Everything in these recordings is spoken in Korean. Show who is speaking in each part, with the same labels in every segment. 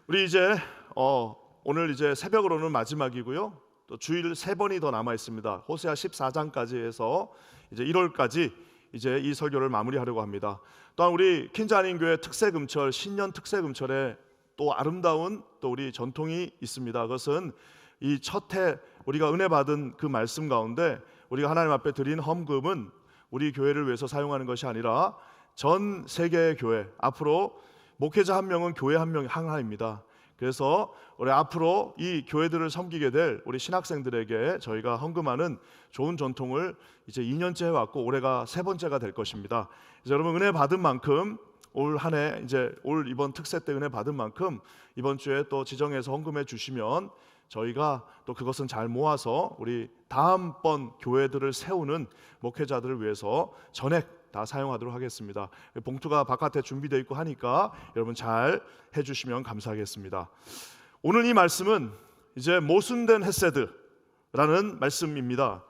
Speaker 1: 우리 이제 오늘 이제 새벽으로는 마지막이고요. 또 주일 3번이 더 남아 있습니다. 호세아 14장까지 해서 이제 1월까지 이제 이 설교를 마무리하려고 합니다. 또한 우리 킨자한인교회 특세금철 신년 특세금철에 또 아름다운 또 우리 전통이 있습니다. 그것은 이 첫 해 우리가 은혜 받은 그 말씀 가운데 우리가 하나님 앞에 드린 헌금은 우리 교회를 위해서 사용하는 것이 아니라 전 세계의 교회, 앞으로 목회자 한 명은 교회 한 명 하나입니다. 그래서 우리 앞으로 이 교회들을 섬기게 될 우리 신학생들에게 저희가 헌금하는 좋은 전통을 이제 2년째 해왔고 올해가 3번째가 될 것입니다. 그래서 여러분 은혜 받은 만큼 올 한 해 이제 올 이번 특세 때 은혜 받은 만큼 이번 주에 또 지정해서 헌금해 주시면 저희가 또 그것은 잘 모아서 우리 다음번 교회들을 세우는 목회자들을 위해서 전액 다 사용하도록 하겠습니다. 봉투가 바깥에 준비되어 있고 하니까 여러분 잘 해주시면 감사하겠습니다. 오늘 이 말씀은 이제 모순된 헤세드라는 말씀입니다.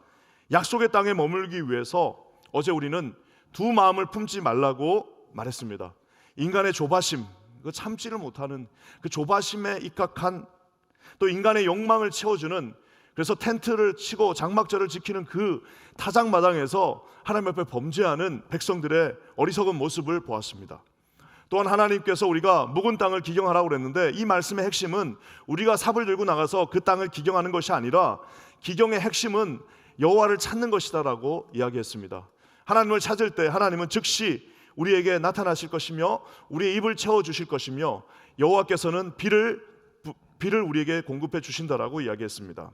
Speaker 1: 약속의 땅에 머물기 위해서 어제 우리는 두 마음을 품지 말라고 말했습니다. 인간의 조바심, 그 참지를 못하는 그 조바심에 입각한 또 인간의 욕망을 채워주는, 그래서 텐트를 치고 장막절을 지키는 그 타작마당에서 하나님 앞에 범죄하는 백성들의 어리석은 모습을 보았습니다. 또한 하나님께서 우리가 묵은 땅을 기경하라고 그랬는데 이 말씀의 핵심은 우리가 삽을 들고 나가서 그 땅을 기경하는 것이 아니라 기경의 핵심은 여호와를 찾는 것이다라고 이야기했습니다. 하나님을 찾을 때 하나님은 즉시 우리에게 나타나실 것이며 우리의 입을 채워주실 것이며 여호와께서는 비를 우리에게 공급해 주신다라고 이야기했습니다.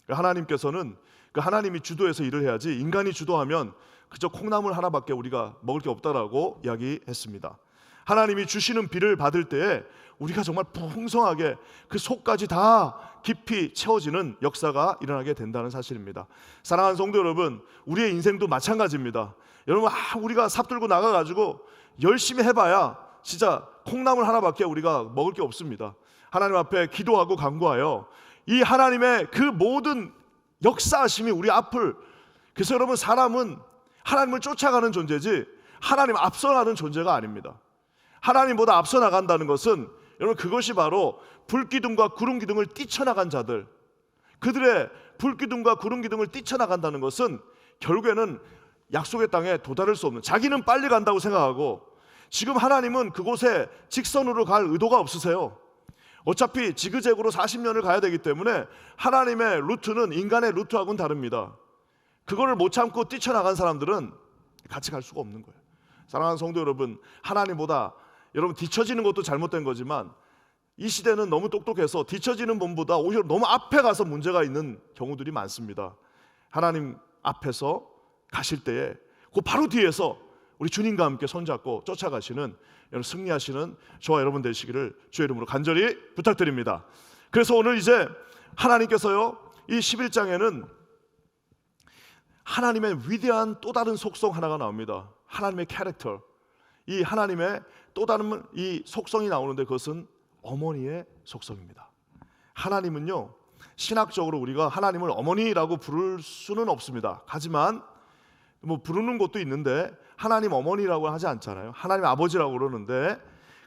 Speaker 1: 하나님께서는 그 하나님이 주도해서 일을 해야지 인간이 주도하면 그저 콩나물 하나밖에 우리가 먹을 게 없다라고 이야기했습니다. 하나님이 주시는 비를 받을 때에 우리가 정말 풍성하게 그 속까지 다 깊이 채워지는 역사가 일어나게 된다는 사실입니다. 사랑하는 성도 여러분, 우리의 인생도 마찬가지입니다. 여러분, 우리가 삽 들고 나가가지고 열심히 해봐야 진짜 콩나물 하나밖에 우리가 먹을 게 없습니다. 하나님 앞에 기도하고 간구하여 이 하나님의 그 모든 역사하심이 우리 앞을, 그래서 여러분 사람은 하나님을 쫓아가는 존재지 하나님 앞서 나가는 존재가 아닙니다. 하나님보다 앞서 나간다는 것은 여러분 그것이 바로 불기둥과 구름기둥을 뛰쳐나간 자들, 그들의 불기둥과 구름기둥을 뛰쳐나간다는 것은 결국에는 약속의 땅에 도달할 수 없는, 자기는 빨리 간다고 생각하고 지금 하나님은 그곳에 직선으로 갈 의도가 없으세요. 어차피 지그재그로 40년을 가야 되기 때문에 하나님의 루트는 인간의 루트하고는 다릅니다. 그거를 못 참고 뛰쳐나간 사람들은 같이 갈 수가 없는 거예요. 사랑하는 성도 여러분, 하나님보다 여러분 뒤처지는 것도 잘못된 거지만 이 시대는 너무 똑똑해서 뒤처지는 분보다 오히려 너무 앞에 가서 문제가 있는 경우들이 많습니다. 하나님 앞에서 가실 때에 그 바로 뒤에서 우리 주님과 함께 손잡고 쫓아가시는 여러분 승리하시는 저와 여러분 되시기를 주의 이름으로 간절히 부탁드립니다. 그래서 오늘 이제 하나님께서요 이 11장에는 하나님의 위대한 또 다른 속성 하나가 나옵니다. 하나님의 캐릭터, 이 하나님의 또 다른 이 속성이 나오는데 그것은 어머니의 속성입니다. 하나님은요 신학적으로 우리가 하나님을 어머니라고 부를 수는 없습니다. 하지만 뭐 부르는 것도 있는데 하나님 어머니라고 하지 않잖아요. 하나님 아버지라고 그러는데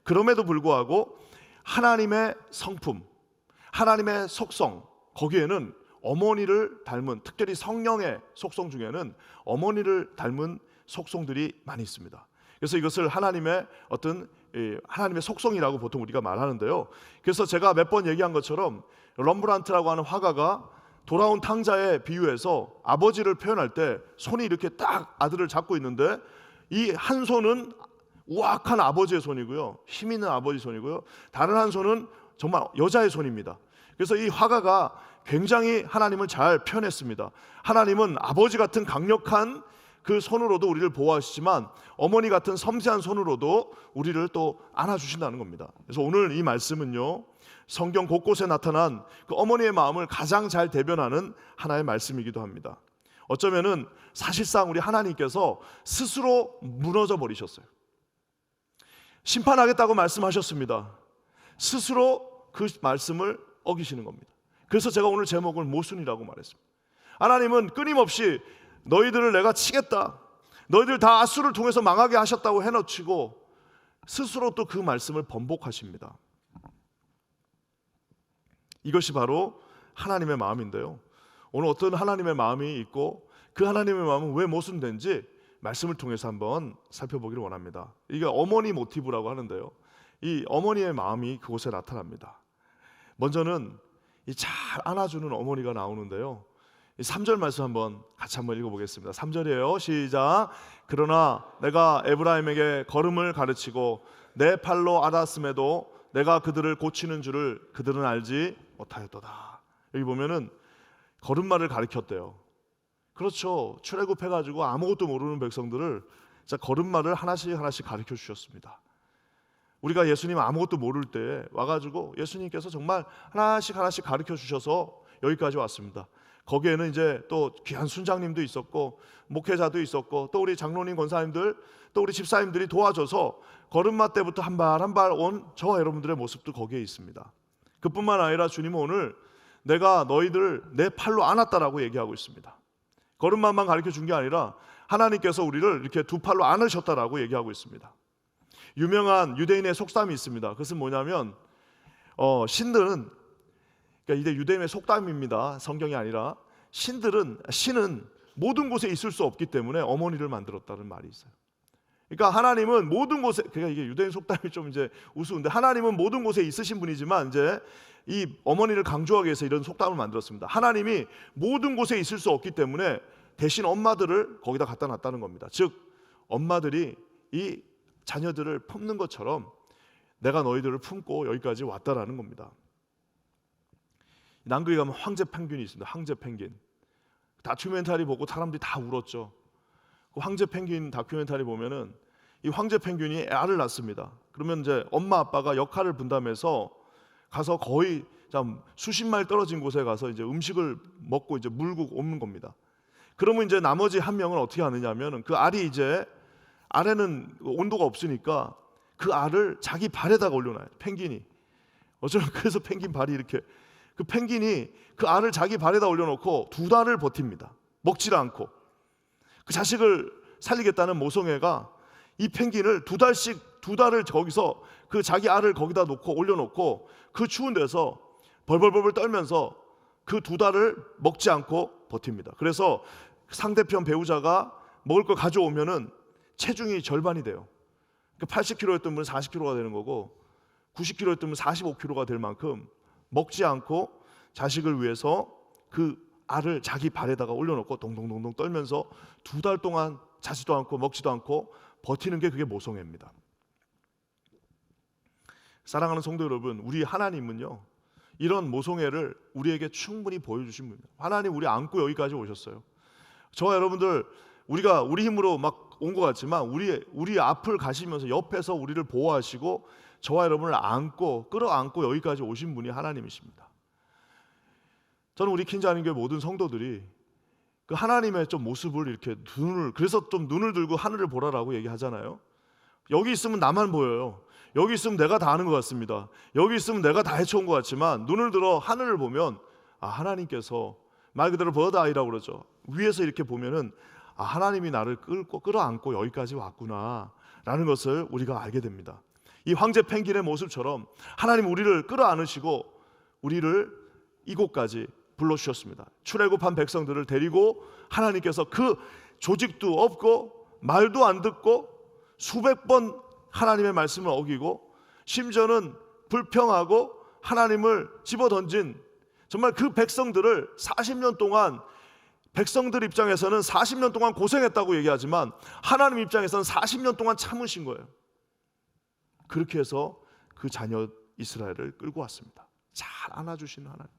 Speaker 1: 그럼에도 불구하고 하나님의 성품, 하나님의 속성, 거기에는 어머니를 닮은, 특별히 성령의 속성 중에는 어머니를 닮은 속성들이 많이 있습니다. 그래서 이것을 하나님의 어떤 하나님의 속성이라고 보통 우리가 말하는데요. 그래서 제가 몇 번 얘기한 것처럼 럼브란트라고 하는 화가가 돌아온 탕자에 비유해서 아버지를 표현할 때 손이 이렇게 딱 아들을 잡고 있는데 이 한 손은 우악한 아버지의 손이고요, 힘 있는 아버지 손이고요, 다른 한 손은 정말 여자의 손입니다. 그래서 이 화가가 굉장히 하나님을 잘 표현했습니다. 하나님은 아버지 같은 강력한 그 손으로도 우리를 보호하시지만 어머니 같은 섬세한 손으로도 우리를 또 안아주신다는 겁니다. 그래서 오늘 이 말씀은요 성경 곳곳에 나타난 그 어머니의 마음을 가장 잘 대변하는 하나의 말씀이기도 합니다. 어쩌면은 사실상 우리 하나님께서 스스로 무너져 버리셨어요. 심판하겠다고 말씀하셨습니다. 스스로 그 말씀을 어기시는 겁니다. 그래서 제가 오늘 제목을 모순이라고 말했습니다. 하나님은 끊임없이 너희들을 내가 치겠다, 너희들 다 아수를 통해서 망하게 하셨다고 해놓치고 스스로 또 그 말씀을 번복하십니다. 이것이 바로 하나님의 마음인데요. 오늘 어떤 하나님의 마음이 있고 그 하나님의 마음은 왜 모순된지 말씀을 통해서 한번 살펴보기를 원합니다. 이게 어머니 모티브라고 하는데요. 이 어머니의 마음이 그곳에 나타납니다. 먼저는 이 잘 안아주는 어머니가 나오는데요. 이 3절 말씀 같이 한번 읽어보겠습니다. 3절이에요. 시작. 그러나 내가 에브라임에게 걸음을 가르치고 내 팔로 알았음에도 내가 그들을 고치는 줄을 그들은 알지 못하였도다. 여기 보면은 걸음마를 가르쳤대요. 그렇죠. 출애굽해가지고 아무것도 모르는 백성들을 걸음마를 하나씩 가르쳐 주셨습니다. 우리가 예수님 아무것도 모를 때 와가지고 예수님께서 정말 하나씩 가르쳐 주셔서 여기까지 왔습니다. 거기에는 이제 또 귀한 순장님도 있었고 목회자도 있었고 또 우리 장로님 권사님들 또 우리 집사님들이 도와줘서 걸음마 때부터 한 발 한 발 온 저와 여러분들의 모습도 거기에 있습니다. 그뿐만 아니라 주님은 오늘 내가 너희들 내 팔로 안았다라고 얘기하고 있습니다. 걸음마만 가르쳐 준 게 아니라 하나님께서 우리를 이렇게 두 팔로 안으셨다라고 얘기하고 있습니다. 유명한 유대인의 속담이 있습니다. 그것은 뭐냐면 신들은, 그러니까 이게 유대인의 속담입니다. 성경이 아니라 신은 모든 곳에 있을 수 없기 때문에 어머니를 만들었다는 말이 있어요. 그러니까 하나님은 모든 곳에, 그러니까 이게 유대인 속담이 좀 이제 우스운데 하나님은 모든 곳에 있으신 분이지만 이제 이 어머니를 강조하기 위해서 이런 속담을 만들었습니다. 하나님이 모든 곳에 있을 수 없기 때문에 대신 엄마들을 거기다 갖다 놨다는 겁니다. 즉 엄마들이 이 자녀들을 품는 것처럼 내가 너희들을 품고 여기까지 왔다라는 겁니다. 남극에 가면 황제 펭귄이 있습니다. 황제 펭귄. 다큐멘터리 보고 사람들이 다 울었죠. 그 황제 펭귄 다큐멘터리 보면은 이 황제 펭귄이 알을 낳습니다. 그러면 이제 엄마 아빠가 역할을 분담해서 가서 거의 수십 마일 떨어진 곳에 가서 이제 음식을 먹고 이제 물고 오는 겁니다. 그러면 이제 나머지 한 명은 어떻게 하느냐면은 그 알이 이제 알에는 온도가 없으니까 그 알을 자기 발에다가 올려놔요. 펭귄이. 어쩌면 그래서 펭귄 발이 이렇게, 그 펭귄이 그 알을 자기 발에다 올려놓고 2달을 버팁니다. 먹지를 않고. 그 자식을 살리겠다는 모성애가 이 펭귄을 2달을 거기서 그 자기 알을 거기다 놓고 올려놓고 그 추운 데서 벌벌벌 떨면서 그 2달을 먹지 않고 버팁니다. 그래서 상대편 배우자가 먹을 걸 가져오면은 체중이 절반이 돼요. 80kg였던 분은 40kg가 되는 거고 90kg였던 분은 45kg가 될 만큼 먹지 않고 자식을 위해서 그 알을 자기 발에다가 올려놓고 동동동동 떨면서 2달 동안 자지도 않고 먹지도 않고 버티는 게 그게 모성애입니다. 사랑하는 성도 여러분, 우리 하나님은요 이런 모성애를 우리에게 충분히 보여주신 분입니다. 하나님 우리 안고 여기까지 오셨어요. 저와 여러분들 우리가 우리 힘으로 막 온 것 같지만 우리 앞을 가시면서 옆에서 우리를 보호하시고 저와 여러분을 안고 끌어안고 여기까지 오신 분이 하나님이십니다. 저는 우리 킨자님교회 모든 성도들이 그 하나님의 좀 모습을 이렇게 그래서 좀 눈을 들고 하늘을 보라라고 얘기하잖아요. 여기 있으면 나만 보여요. 여기 있으면 내가 다 아는 것 같습니다. 여기 있으면 내가 다 헤쳐온 것 같지만 눈을 들어 하늘을 보면 하나님께서 말 그대로 버드 아이라고 그러죠. 위에서 이렇게 보면은 하나님이 나를 끌어안고 여기까지 왔구나 라는 것을 우리가 알게 됩니다. 이 황제 펭귄의 모습처럼 하나님 우리를 끌어안으시고 우리를 이곳까지 불러주셨습니다. 출애굽한 백성들을 데리고 하나님께서 그 조직도 없고 말도 안 듣고 수백 번 하나님의 말씀을 어기고 심지어는 불평하고 하나님을 집어던진 정말 그 백성들을 40년 동안, 백성들 입장에서는 40년 동안 고생했다고 얘기하지만 하나님 입장에서는 40년 동안 참으신 거예요. 그렇게 해서 그 자녀 이스라엘을 끌고 왔습니다. 잘 안아주시는 하나님.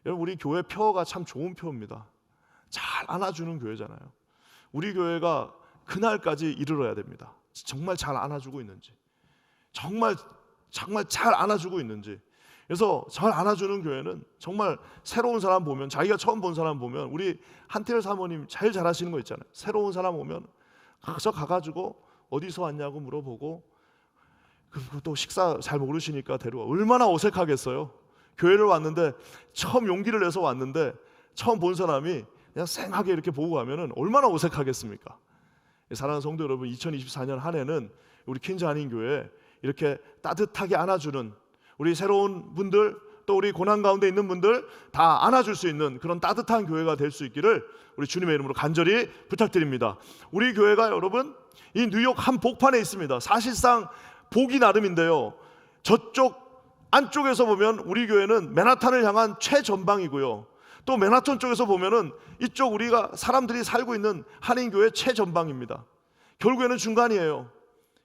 Speaker 1: 여러분 우리 교회 표어가 참 좋은 표어입니다. 잘 안아주는 교회잖아요. 우리 교회가 그날까지 이르러야 됩니다. 정말 잘 안아주고 있는지, 정말 잘 안아주고 있는지. 그래서 잘 안아주는 교회는 정말 새로운 사람 보면, 자기가 처음 본 사람 보면, 우리 한태열 사모님 제일 잘하시는 거 있잖아요. 새로운 사람 오면 가가지고 어디서 왔냐고 물어보고, 또 식사 잘 모르시니까 데려와. 얼마나 어색하겠어요. 교회를 왔는데 처음 용기를 내서 왔는데 처음 본 사람이 그냥 쌩하게 이렇게 보고 가면은 얼마나 어색하겠습니까? 사랑하는 성도 여러분, 2024년 한 해는 우리 퀸즈 한인교회 이렇게 따뜻하게 안아주는 우리 새로운 분들 또 우리 고난 가운데 있는 분들 다 안아줄 수 있는 그런 따뜻한 교회가 될 수 있기를 우리 주님의 이름으로 간절히 부탁드립니다. 우리 교회가 여러분 이 뉴욕 한 복판에 있습니다. 사실상 보기 나름인데요, 저쪽 안쪽에서 보면 우리 교회는 맨하탄을 향한 최전방이고요, 또 맨하탄 쪽에서 보면은 이쪽 우리가 사람들이 살고 있는 한인교회 최전방입니다. 결국에는 중간이에요.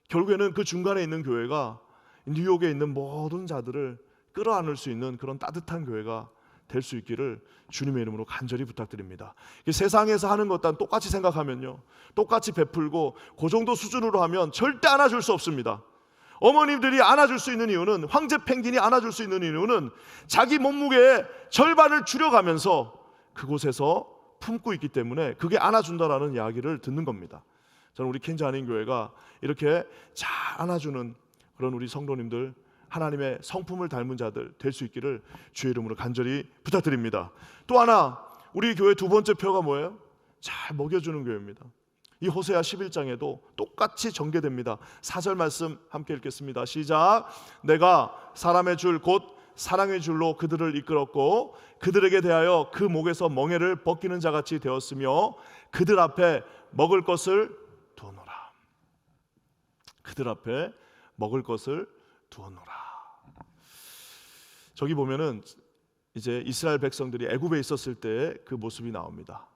Speaker 1: 결국에는 그 중간에 있는 교회가 뉴욕에 있는 모든 자들을 끌어안을 수 있는 그런 따뜻한 교회가 될 수 있기를 주님의 이름으로 간절히 부탁드립니다. 세상에서 하는 것과 똑같이 생각하면요, 똑같이 베풀고 그 정도 수준으로 하면 절대 안아줄 수 없습니다. 어머님들이 안아줄 수 있는 이유는, 황제 펭귄이 안아줄 수 있는 이유는 자기 몸무게의 절반을 줄여가면서 그곳에서 품고 있기 때문에 그게 안아준다라는 이야기를 듣는 겁니다. 저는 우리 켄지 한인교회가 이렇게 잘 안아주는 그런 우리 성도님들, 하나님의 성품을 닮은 자들 될 수 있기를 주의 이름으로 간절히 부탁드립니다. 또 하나, 우리 교회 두 번째 표가 뭐예요? 잘 먹여주는 교회입니다. 이 호세아 11장에도 똑같이 전개됩니다. 4절 말씀 함께 읽겠습니다. 시작. 내가 사람의 줄 곧 사랑의 줄로 그들을 이끌었고 그들에게 대하여 그 목에서 멍에를 벗기는 자같이 되었으며 그들 앞에 먹을 것을 두어놓으라. 그들 앞에 먹을 것을 두어놓으라. 저기 보면은 이제 이스라엘 백성들이 애굽에 있었을 때 그 모습이 나옵니다.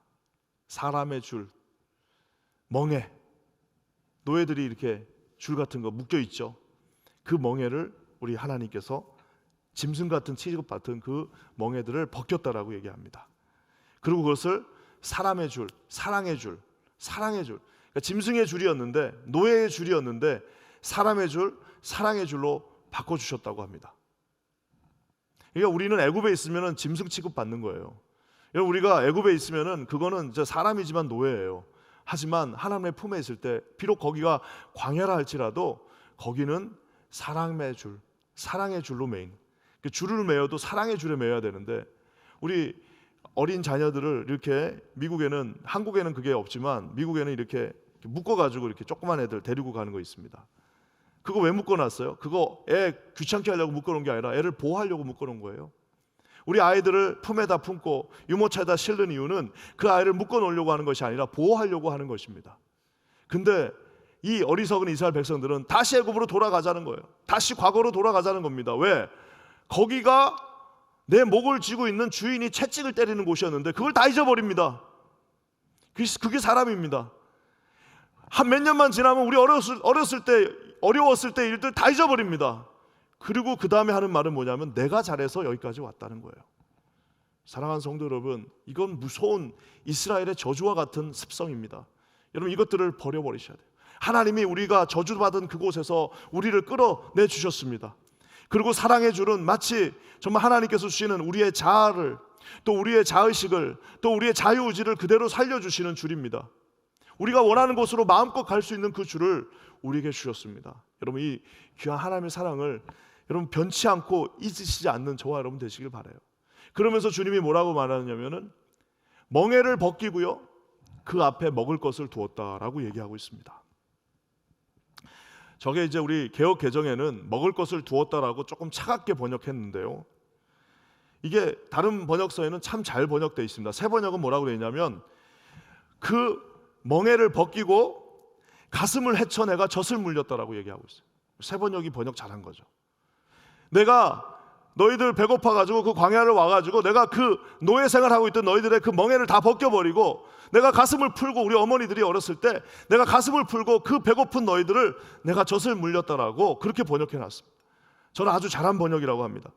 Speaker 1: 사람의 줄, 멍에, 노예들이 이렇게 줄 같은 거 묶여 있죠. 그 멍에를 우리 하나님께서 짐승 같은 취급받은 그 멍에들을 벗겼다라고 얘기합니다. 그리고 그것을 사람의 줄, 사랑의 줄, 사랑의 줄, 그러니까 짐승의 줄이었는데, 노예의 줄이었는데 사람의 줄, 사랑의 줄로 바꿔주셨다고 합니다. 그러니까 우리는 애굽에 있으면 짐승 취급받는 거예요. 우리가 애굽에 있으면 그거는 이제 사람이지만 노예예요. 하지만 하나님의 품에 있을 때 비록 거기가 광야라 할지라도 거기는 사랑의 줄, 사랑의 줄로 매인, 그 줄을 매어도 사랑의 줄에 매어야 되는데, 우리 어린 자녀들을 이렇게 미국에는, 한국에는 그게 없지만 미국에는 이렇게 묶어가지고 이렇게 조그만 애들 데리고 가는 거 있습니다. 그거 왜 묶어놨어요? 그거 애 귀찮게 하려고 묶어놓은 게 아니라 애를 보호하려고 묶어놓은 거예요. 우리 아이들을 품에다 품고 유모차에다 실는 이유는 그 아이를 묶어놓으려고 하는 것이 아니라 보호하려고 하는 것입니다. 근데 이 어리석은 이스라엘 백성들은 다시 애굽으로 돌아가자는 거예요. 다시 과거로 돌아가자는 겁니다. 왜? 거기가 내 목을 쥐고 있는 주인이 채찍을 때리는 곳이었는데 그걸 다 잊어버립니다. 그게 사람입니다. 한 몇 년만 지나면 우리 어려웠을 때 일들 다 잊어버립니다. 그리고 그 다음에 하는 말은 뭐냐면 내가 잘해서 여기까지 왔다는 거예요. 사랑하는 성도 여러분, 이건 무서운 이스라엘의 저주와 같은 습성입니다. 여러분, 이것들을 버려버리셔야 돼요. 하나님이 우리가 저주받은 그곳에서 우리를 끌어내 주셨습니다. 그리고 사랑의 줄은 마치 정말 하나님께서 주시는 우리의 자아를, 또 우리의 자의식을, 또 우리의 자유의지를 그대로 살려주시는 줄입니다. 우리가 원하는 곳으로 마음껏 갈 수 있는 그 줄을 우리에게 주셨습니다. 여러분, 이 귀한 하나님의 사랑을 여러분 변치 않고 잊으시지 않는 저와 여러분 되시길 바라요. 그러면서 주님이 뭐라고 말하느냐면은 멍에를 벗기고요, 그 앞에 먹을 것을 두었다라고 얘기하고 있습니다. 저게 이제 우리 개역 개정에는 먹을 것을 두었다라고 조금 차갑게 번역했는데요, 이게 다른 번역서에는 참 잘 번역되어 있습니다. 새 번역은 뭐라고 되어 있냐면 그 멍에를 벗기고 가슴을 헤쳐내가 젖을 물렸다라고 얘기하고 있어요. 새 번역이 번역 잘한 거죠. 내가 너희들 배고파가지고 그 광야를 와가지고 내가 그 노예 생활하고 있던 너희들의 그 멍에를 다 벗겨버리고 내가 가슴을 풀고, 우리 어머니들이 어렸을 때 내가 가슴을 풀고 그 배고픈 너희들을 내가 젖을 물렸다라고 그렇게 번역해놨습니다. 저는 아주 잘한 번역이라고 합니다.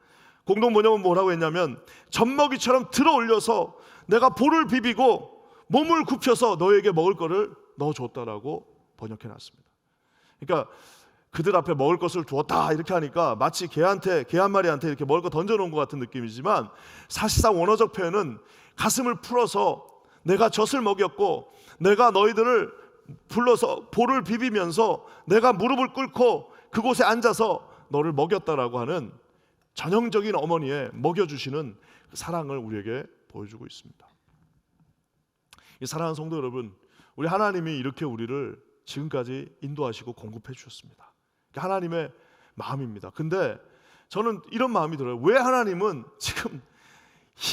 Speaker 1: 공동 번역은 뭐라고 했냐면 젖먹이처럼 들어올려서 내가 볼을 비비고 몸을 굽혀서 너에게 먹을 거를 넣어줬다라고 번역해놨습니다. 그러니까 그들 앞에 먹을 것을 두었다 이렇게 하니까 마치 개 한 마리한테 이렇게 먹을 거 던져놓은 것 같은 느낌이지만, 사실상 원어적 표현은 가슴을 풀어서 내가 젖을 먹였고 내가 너희들을 불러서 볼을 비비면서 내가 무릎을 꿇고 그곳에 앉아서 너를 먹였다라고 하는 전형적인 어머니의 먹여주시는 사랑을 우리에게 보여주고 있습니다. 이 사랑하는 성도 여러분, 우리 하나님이 이렇게 우리를 지금까지 인도하시고 공급해 주셨습니다. 하나님의 마음입니다. 근데 저는 이런 마음이 들어요. 왜 하나님은 지금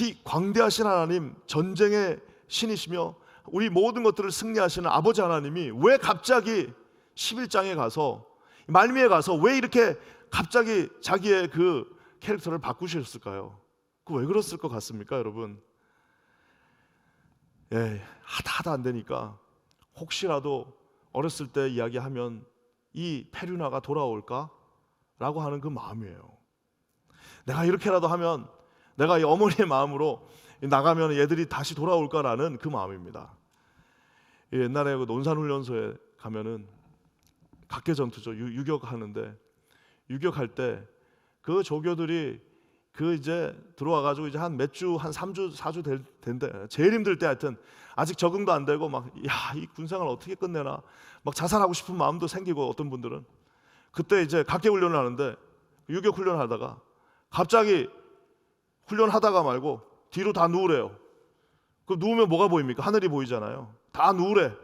Speaker 1: 이 광대하신 하나님, 전쟁의 신이시며 우리 모든 것들을 승리하시는 아버지 하나님이 왜 갑자기 11장에 가서, 말미에 가서 왜 이렇게 갑자기 자기의 그 캐릭터를 바꾸셨을까요? 그 왜 그랬을 것 같습니까, 여러분? 하다 안 되니까 혹시라도 어렸을 때 이야기하면 이 페류나가 돌아올까? 라고 하는 그 마음이에요. 내가 이렇게라도 하면, 내가 이 어머니의 마음으로 나가면 얘들이 다시 돌아올까라는 그 마음입니다. 옛날에 그 논산훈련소에 가면은 각계전투죠. 유격하는데, 유격할 때 그 조교들이 그 이제 들어와가지고 이제 한 몇 주, 한 3주, 4주 된대. 제일 힘들 때 하여튼 아직 적응도 안 되고 막, 이 군생활 어떻게 끝내나, 막 자살하고 싶은 마음도 생기고, 어떤 분들은 그때 이제 각계훈련을 하는데, 유격훈련을 하다가 갑자기 훈련하다가 말고 뒤로 다 누우래요. 그럼 누우면 뭐가 보입니까? 하늘이 보이잖아요. 다 누우래.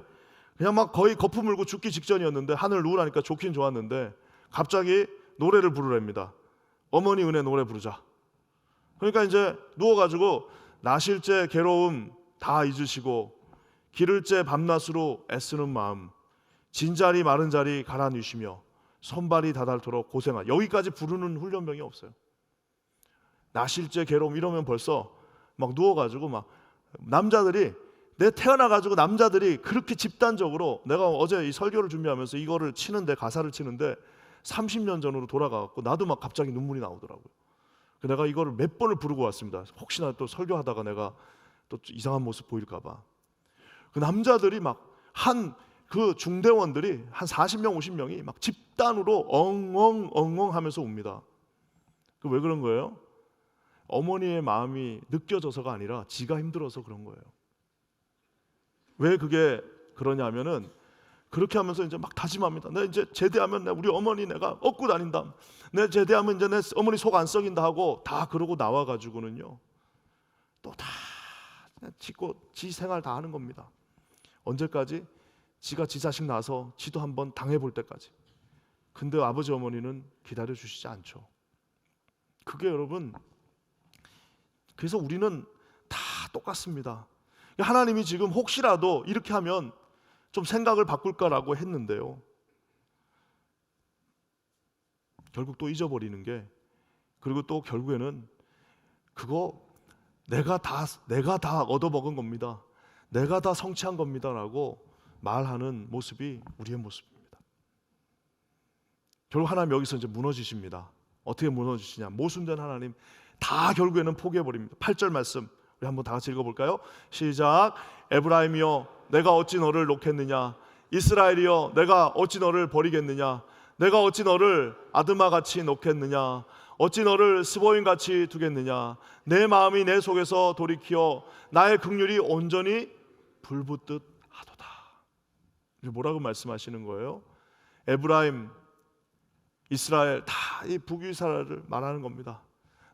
Speaker 1: 그냥 막 거의 거품 물고 죽기 직전이었는데, 하늘 누우라니까 좋긴 좋았는데 갑자기 노래를 부르랍니다. 어머니 은혜 노래 부르자. 그러니까 이제 누워가지고 나실제 괴로움 다 잊으시고, 기를제 밤낮으로 애쓰는 마음, 진자리 마른 자리 갈아 누시며 손발이 다닳도록 고생하. 여기까지 부르는 훈련병이 없어요. 나실제 괴로움 이러면 벌써 막 누워가지고, 막 남자들이, 내 태어나가지고 남자들이 그렇게 집단적으로, 내가 어제 이 설교를 준비하면서 이거를 치는데, 가사를 치는데 30년 전으로 돌아가갖고 나도 막 갑자기 눈물이 나오더라고요. 내가 이거를 몇 번을 부르고 왔습니다. 혹시나 또 설교하다가 내가 또 이상한 모습 보일까봐. 그 남자들이 막 그 중대원들이 한 40명 50명이 막 집단으로 엉엉 하면서 웁니다. 그 왜 그런 거예요? 어머니의 마음이 느껴져서가 아니라 지가 힘들어서 그런 거예요. 왜 그게 그러냐면은, 그렇게 하면서 이제 막 다짐합니다. 내 이제 제대하면 우리 어머니 내가 업고 다닌다. 내 제대하면 이제 내 어머니 속 안 썩인다 하고 다 그러고 나와가지고는요, 또 다 짓고 지 생활 다 하는 겁니다. 언제까지? 지가 지 자식 낳아서 지도 한번 당해볼 때까지. 근데 아버지 어머니는 기다려 주시지 않죠. 그게 여러분, 그래서 우리는 다 똑같습니다. 하나님이 지금 혹시라도 이렇게 하면 좀 생각을 바꿀까라고 했는데요, 결국 또 잊어버리는 게, 그리고 또 결국에는 그거 내가 다 얻어먹은 겁니다, 내가 다 성취한 겁니다라고 말하는 모습이 우리의 모습입니다. 결국 하나님 여기서 이제 무너지십니다. 어떻게 무너지시냐? 모순된 하나님 다 결국에는 포기해버립니다. 8절 말씀 우리 한번 다 같이 읽어볼까요? 시작. 에브라임이여 내가 어찌 너를 놓겠느냐, 이스라엘이여 내가 어찌 너를 버리겠느냐, 내가 어찌 너를 아드마같이 놓겠느냐, 어찌 너를 스보임같이 두겠느냐, 내 마음이 내 속에서 돌이키어 나의 긍휼이 온전히 불붙듯 하도다. 뭐라고 말씀하시는 거예요? 에브라임, 이스라엘, 다 이 북이스라엘을 말하는 겁니다.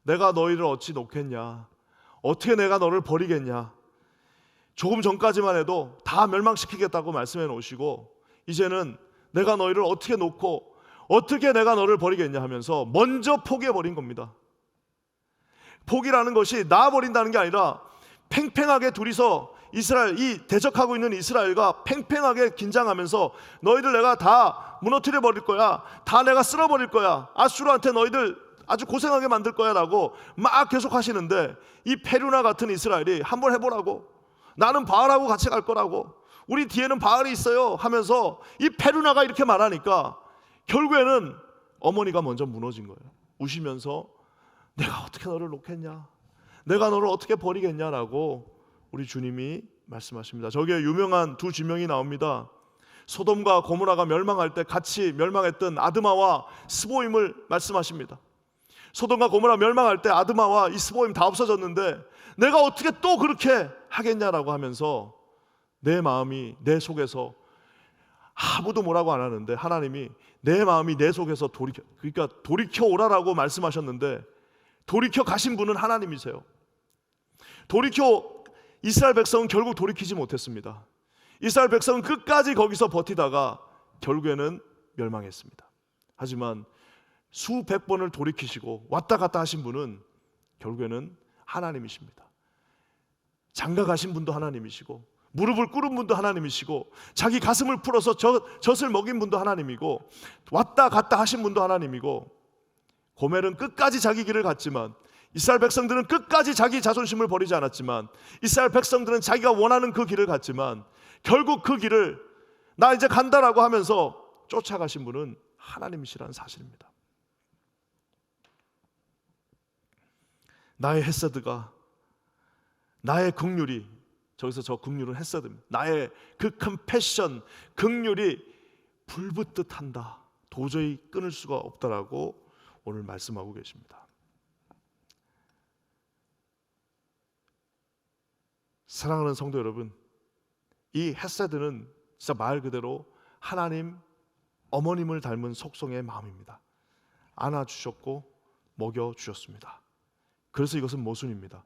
Speaker 1: 내가 너희를 어찌 놓겠냐, 어떻게 내가 너를 버리겠냐. 조금 전까지만 해도 다 멸망시키겠다고 말씀해 놓으시고, 이제는 내가 너희를 어떻게 놓고 어떻게 내가 너를 버리겠냐 하면서 먼저 포기해 버린 겁니다. 포기라는 것이 나 버린다는 게 아니라 팽팽하게 둘이서 이스라엘, 이 대적하고 있는 이스라엘과 팽팽하게 긴장하면서 너희들 내가 다 무너뜨려 버릴 거야, 다 내가 쓸어 버릴 거야, 아수르한테 너희들 아주 고생하게 만들 거야 라고 막 계속 하시는데, 이 페류나 같은 이스라엘이 한번 해보라고, 나는 바알하고 같이 갈 거라고, 우리 뒤에는 바알이 있어요 하면서 이 페류나가 이렇게 말하니까 결국에는 어머니가 먼저 무너진 거예요. 우시면서 내가 어떻게 너를 놓겠냐, 내가 너를 어떻게 버리겠냐라고 우리 주님이 말씀하십니다. 저기에 유명한 두 지명이 나옵니다. 소돔과 고모라가 멸망할 때 같이 멸망했던 아드마와 스보임을 말씀하십니다. 소돔과 고모라 멸망할 때 아드마와 이 스보임 다 없어졌는데 내가 어떻게 또 그렇게 하겠냐라고 하면서 내 마음이 내 속에서, 아무도 뭐라고 안 하는데 하나님이 내 마음이 내 속에서 돌이켜 오라라고 말씀하셨는데, 돌이켜 가신 분은 하나님이세요. 이스라엘 백성은 결국 돌이키지 못했습니다. 이스라엘 백성은 끝까지 거기서 버티다가 결국에는 멸망했습니다. 하지만 수백 번을 돌이키시고 왔다 갔다 하신 분은 결국에는 하나님이십니다. 장가 가신 분도 하나님이시고, 무릎을 꿇은 분도 하나님이시고, 자기 가슴을 풀어서 젖을 먹인 분도 하나님이고, 왔다 갔다 하신 분도 하나님이고, 고멜은 끝까지 자기 길을 갔지만, 이스라엘 백성들은 끝까지 자기 자존심을 버리지 않았지만, 이스라엘 백성들은 자기가 원하는 그 길을 갔지만, 결국 그 길을 나 이제 간다라고 하면서 쫓아가신 분은 하나님이시라는 사실입니다. 나의 헤세드가, 나의 긍휼이, 저기서 저 긍휼은 헤세드입니다. 나의 그 컴패션, 긍휼이 불붙듯 한다, 도저히 끊을 수가 없다라고 오늘 말씀하고 계십니다. 사랑하는 성도 여러분, 이 헤세드는 진짜 말 그대로 하나님 어머님을 닮은 속성의 마음입니다. 안아주셨고 먹여주셨습니다. 그래서 이것은 모순입니다.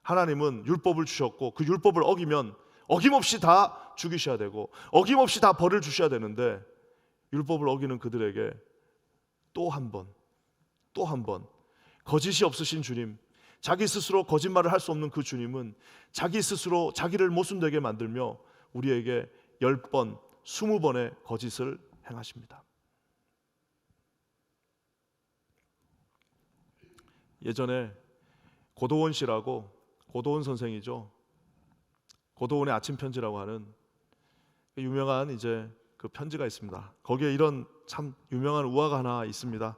Speaker 1: 하나님은 율법을 주셨고 그 율법을 어기면 어김없이 다 죽이셔야 되고 어김없이 다 벌을 주셔야 되는데, 율법을 어기는 그들에게 또 한 번 거짓이 없으신 주님, 자기 스스로 거짓말을 할 수 없는 그 주님은 자기 스스로 자기를 모순되게 만들며 우리에게 10번, 20번의 거짓을 행하십니다. 예전에 고도원 씨라고, 고도원 선생이죠, 고도원의 아침 편지라고 하는 유명한 이제 그 편지가 있습니다. 거기에 이런 참 유명한 우화가 하나 있습니다.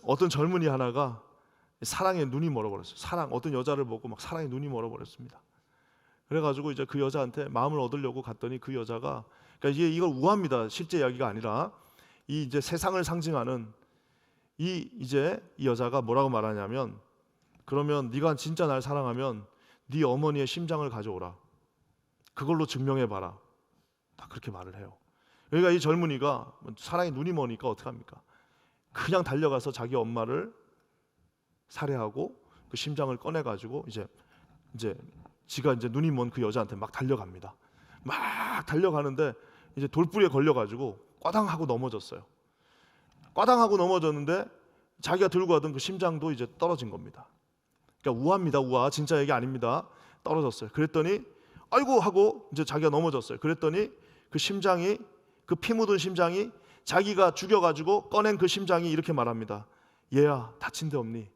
Speaker 1: 어떤 젊은이 하나가 사랑에 눈이 멀어버렸어요. 어떤 여자를 보고 막 사랑에 눈이 멀어버렸습니다. 그래가지고 이제 그 여자한테 마음을 얻으려고 갔더니 그 여자가, 그러니까 이걸 우화입니다. 실제 이야기가 아니라 이 이제 세상을 상징하는 이 여자가 뭐라고 말하냐면, 그러면 네가 진짜 날 사랑하면 네 어머니의 심장을 가져오라, 그걸로 증명해봐라, 다 그렇게 말을 해요. 그러니까 이 젊은이가 사랑에 눈이 머니까 어떡합니까? 그냥 달려가서 자기 엄마를 살해하고 그 심장을 꺼내가지고 이제 지가 이제 눈이 먼 그 여자한테 막 달려갑니다. 막 달려가는데 이제 돌부리에 걸려가지고 꽈당하고 넘어졌어요. 꽈당하고 넘어졌는데 자기가 들고 가던 그 심장도 이제 떨어진 겁니다. 그러니까 우화입니다. 우화, 진짜 얘기 아닙니다. 떨어졌어요. 그랬더니 아이고 하고 이제 자기가 넘어졌어요. 그랬더니 그 심장이, 그 피 묻은 심장이, 자기가 죽여가지고 꺼낸 그 심장이 이렇게 말합니다. 얘야, 다친 데 없니?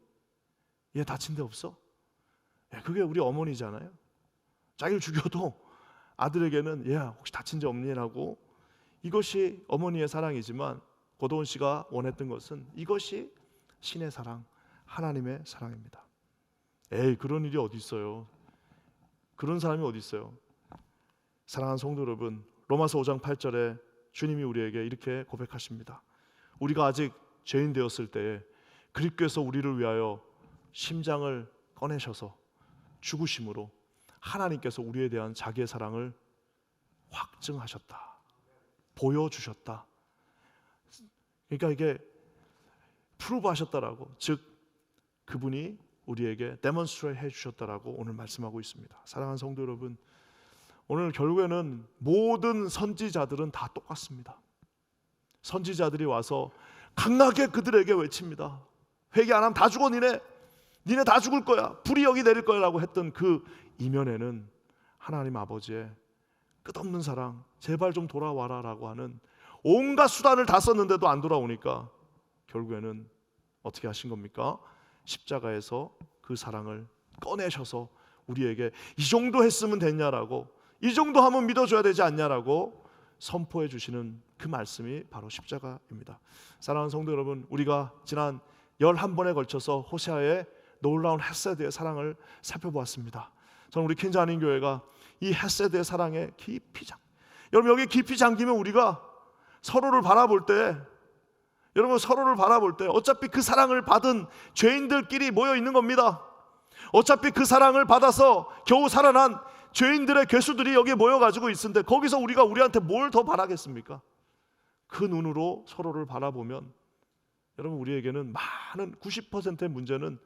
Speaker 1: 얘 다친 데 없어? 그게 우리 어머니잖아요. 자기를 죽여도 아들에게는 얘야 혹시 다친 데 없니? 라고. 이것이 어머니의 사랑이지만 고도원 씨가 원했던 것은 이것이 신의 사랑, 하나님의 사랑입니다. 그런 일이 어디 있어요? 그런 사람이 어디 있어요? 사랑하는 성도 여러분, 로마서 5장 8절에 주님이 우리에게 이렇게 고백하십니다. 우리가 아직 죄인 되었을 때에 그리스도께서 우리를 위하여 심장을 꺼내셔서 죽으심으로 하나님께서 우리에 대한 자기의 사랑을 확증하셨다, 보여주셨다. 그러니까 이게 프루브하셨다라고, 즉 그분이 우리에게 데몬스트레이트 해주셨다라고 오늘 말씀하고 있습니다. 사랑하는 성도 여러분, 오늘 결국에는 모든 선지자들은 다 똑같습니다. 선지자들이 와서 강하게 그들에게 외칩니다. 회개 안 하면 다 죽어, 니네 다 죽을 거야, 불이 여기 내릴 거야 라고 했던 그 이면에는 하나님 아버지의 끝없는 사랑, 제발 좀 돌아와라 라고 하는 온갖 수단을 다 썼는데도 안 돌아오니까 결국에는 어떻게 하신 겁니까? 십자가에서 그 사랑을 꺼내셔서 우리에게 이 정도 했으면 됐냐라고, 이 정도 하면 믿어줘야 되지 않냐라고 선포해 주시는 그 말씀이 바로 십자가입니다. 사랑하는 성도 여러분, 우리가 지난 11번에 걸쳐서 호세아의 놀라운 헤세드의 사랑을 살펴보았습니다. 저는 우리 퀸즈 한인교회가 이 헤세드의 사랑에 깊이 여러분, 여기 깊이 잠기면 우리가 서로를 바라볼 때, 여러분 서로를 바라볼 때 어차피 그 사랑을 받은 죄인들끼리 모여 있는 겁니다. 어차피 그 사랑을 받아서 겨우 살아난 죄인들의 괴수들이 여기에 모여가지고 있는데 거기서 우리가 우리한테 뭘 더 바라겠습니까? 그 눈으로 서로를 바라보면 여러분, 우리에게는 많은 90%의 문제는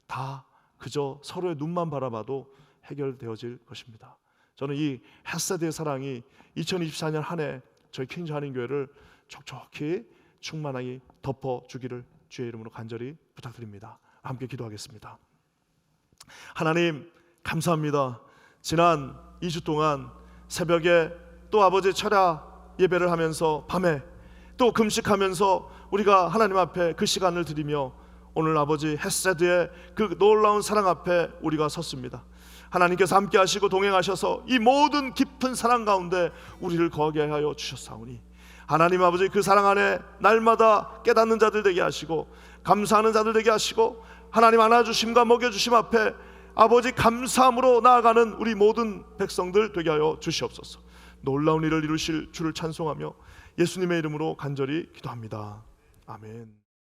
Speaker 1: 다 그저 서로의 눈만 바라봐도 해결되어질 것입니다. 저는 이 헤세드의 사랑이 2024년 한 해 저희 퀸즈 한인교회를 촉촉히 충만하게 덮어주기를 주의 이름으로 간절히 부탁드립니다. 함께 기도하겠습니다. 하나님 감사합니다. 지난 2주 동안 새벽에 또 아버지 철야 예배를 하면서 밤에 또 금식하면서 우리가 하나님 앞에 그 시간을 드리며 오늘 아버지 헷세드의 그 놀라운 사랑 앞에 우리가 섰습니다. 하나님께서 함께 하시고 동행하셔서 이 모든 깊은 사랑 가운데 우리를 거하게 하여 주셨사오니 하나님 아버지 그 사랑 안에 날마다 깨닫는 자들 되게 하시고 감사하는 자들 되게 하시고 하나님 안아주심과 먹여주심 앞에 아버지 감사함으로 나아가는 우리 모든 백성들 되게 하여 주시옵소서. 놀라운 일을 이루실 주를 찬송하며 예수님의 이름으로 간절히 기도합니다. 아멘.